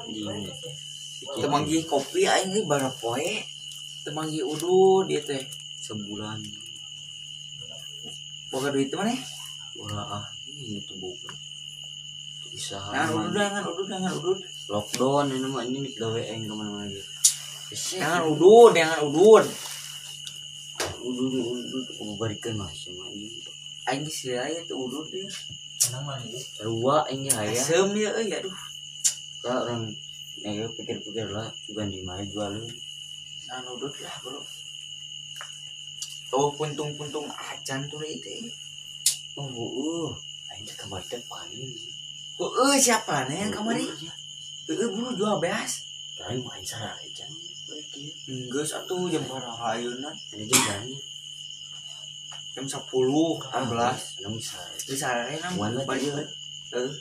anjing. Temanggi kopi aing ge bara poe. Temanggi udud dia teh Sebulan. boga duit mana? Wah, ini tuh bukan. Usaha. Jangan udud. Lockdown ini mah ini gawe aing kemana lagi. Jangan udud. Udud barikan masih mah ini. Aing sih aya tuh udud dia. Rua aing aya. Asem ya euy aduh. Ka orang nego pikir-pikir lah juga di mana jual. Jangan udud lah, Bro. Oh, puntung acan tuh itu. Oh, aing kamar paling. Siapa nih yang kamari? Buru jual beas. Aing main sarare acan. Geus atuh jam berapa ayeuna? Ini jamnya. Jam 10, 11. Anu sarare. Di sarare nang Mana balik. tadi?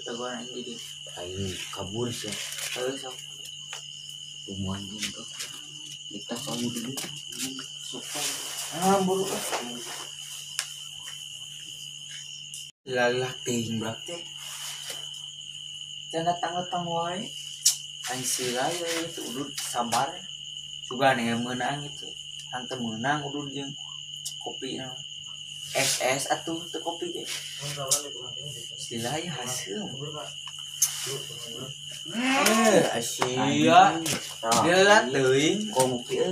Dagoan aing di. Aing kabur sih. Sok. Umuan gitu. Kita kamu dulu. Buru. Lalah ting berarti. Jangan datang wae. Aing sila ya itu udud sabar. Juga nih menang itu. Tante menang udud jeung kopi na. SS atuh teu kopi ge. Sila ya hasil. Asia. Dia lah teuing Kopi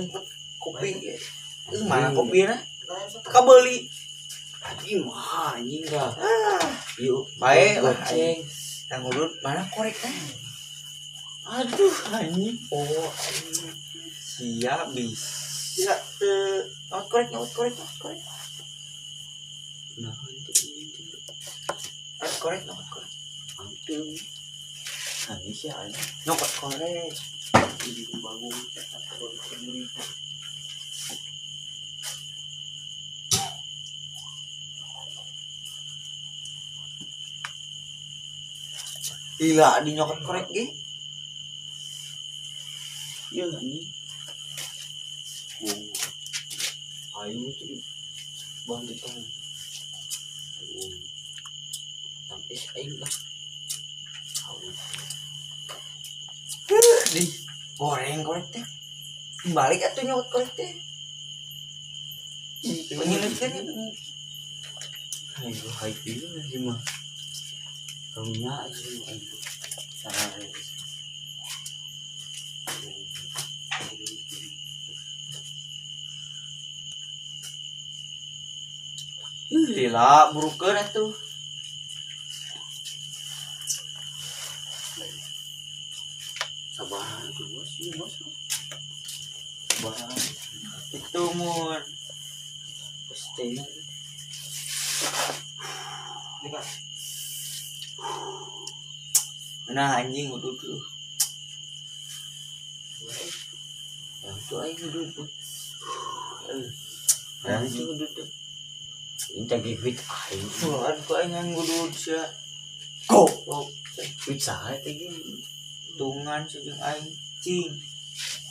kopi. Mana kopina? Kabeli. anjing mah anjing dah. Yuk, Bae lah ceng. Yang urut mana korek teh? Aduh anjing. Oh anjing. Siap bisa teu. Korek. Nah, Korek. antum. Ani sih ada. Nyokot korek. Ini bagus. Gila di nyokot korek ge. Iya anjing. Ayo itu bang kita. Tapi ayo lah. Di goreng korek teh. Balik atuh nyokot korek teh. Penyeletkan Ayo hai itu sih mah. Kamunya aja ayo. Sarare. Lila burukeun atuh. Sabar tuh bos, iya bos. Sabar. Itu mun Pasti. nah anjing udud tuh. Yang tuh ayo duduk. Yang itu duduk. Ini lagi fit ayo. Tuhan kok aing udud sia. Go. Fit saha teh gini. Tungan sejeng aing cing.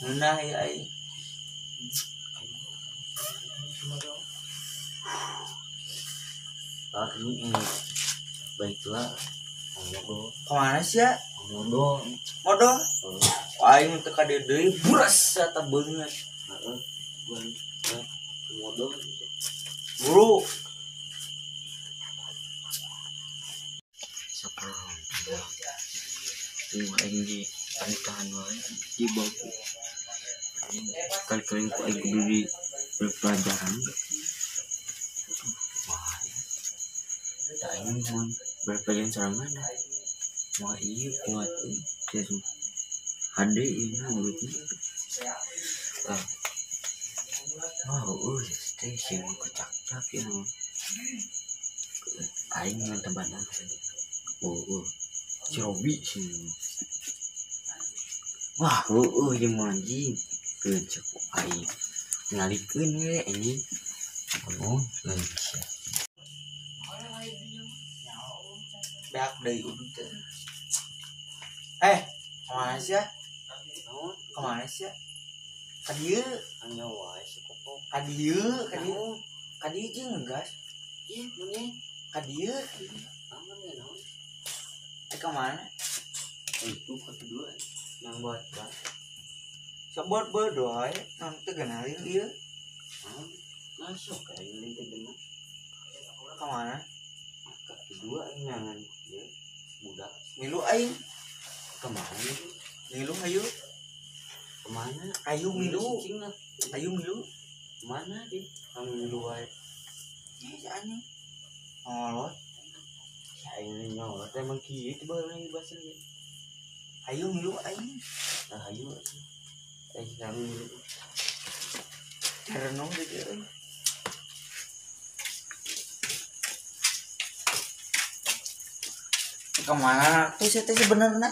Ngeunah ya aing. Ini baiklah. Ngobrol. Kemana sih ya? Ngobrol. Modal? Aing teu ka dieu deui buras eta beungeut. Heeh. Ngobrol. Buru. Sekarang. Terima aing tahan wae di baku. Kali-kali ku aing kudu di pelajaran. Aing mun berpelajaran sorangan. Wah iya kuat tuh. Hade ini menurutnya. Wah, stasiun kecak-cak ya. Aing ngan tebanan. Si Robi sih. Wah, jeung anjing. Kecek aing. Ngalikeun we anjing. Oh, geus. Beak deui udud teh. Kemana sih ya? Kemana sih ya? Ka dieu. Anya wae si Koko. Ka dieu jeung ngegas. Iya, munye. Ka dieu. Aman ya naon? Kemana? Itu kedua. yang buat Pak. Sebot berdoa nanti kenalin dia Masuk kayak ini dengan kemana kedua inangan ya budak milu aing kemana itu milu ayo kemana ayo milu cing lah ayo milu mana dia kamu milu wae si anjing ngolot saya ini nyolot emang kieu baru lagi bahasa dia ayo milu aing ayo kami milu renung gitu kemana tuh saya teh sebenarnya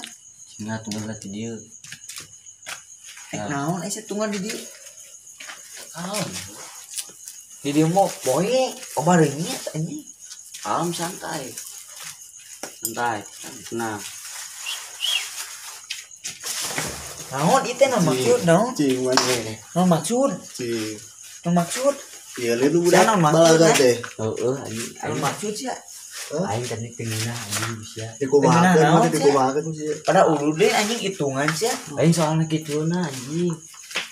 singa tunggal lati dia naon saya tunggal di dia kawan di dia mau boy obarengnya ini alam santai nah naon itu nama maksud naon cing mana nama maksud cing nama maksud iya lu Saya udah nama balaga maksud, teh nama maksud sih ya aing tadi tengah anjing bisa dikumakan naon, mah Cek? dikumakan sih pada ulu deh anjing hitungan sih ya aing soalnya gitu na anjing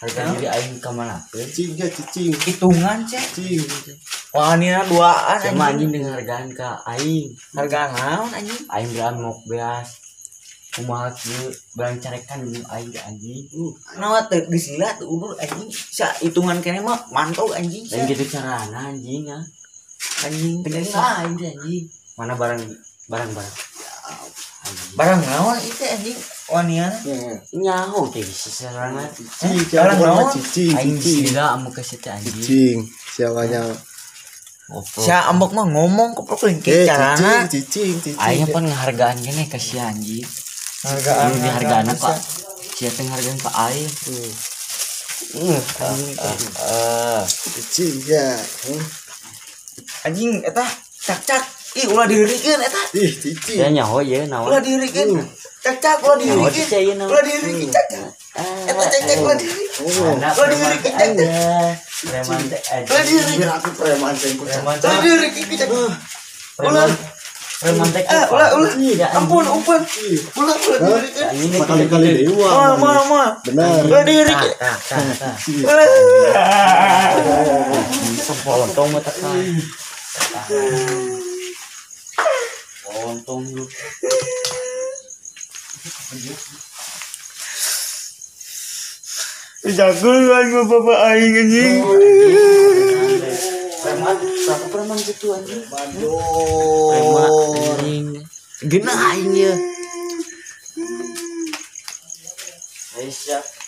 harga diri aing kemana cing ya cing hitungan sih cing wah ini duaan sama anjing anjing dengan hargaan ke aing harga naon anjing aing bilang mau beas kumaha kieu barang carekan jeung aing anjing nawa teh geus gila tuh udur anjing sa hitungan kene mah mantau anjing dan sia gitu carana anjing ya anjing tegas tegas aing teh anjing mana barang barang naon itu anjing wanian nyaho teh seserangan cing barang naon? cing aing cing sila amu kasih teh anjing cing siapanya sia ambek mah ngomong keprok lingkir carana cing aing pan ngehargaan gini ke si anjing hargaan dihargaan kok sia teh ngehargaan ka aing cing ya anjing eta cak ih ulah diheurikeun eta ih cing ya nyaho ye ulah naon diheurikeun cak ulah nyaho teh diheurikeun ye naon ulah diheurikeun cak eta cak ulah diheurikeun anak ulah diheurikeun cak preman teh ulah diheurikeun aku preman cing preman ulah diheurikeun cak preman teh ulah ampun ulah diheurikeun anjing kali dewa mah benar ulah diheurikeun sepontong mah tekan pontong lu jagoan mah bapak aing anjing preman satu preman gitu anjing Bandung preman anjing geuna aing ye Aisyah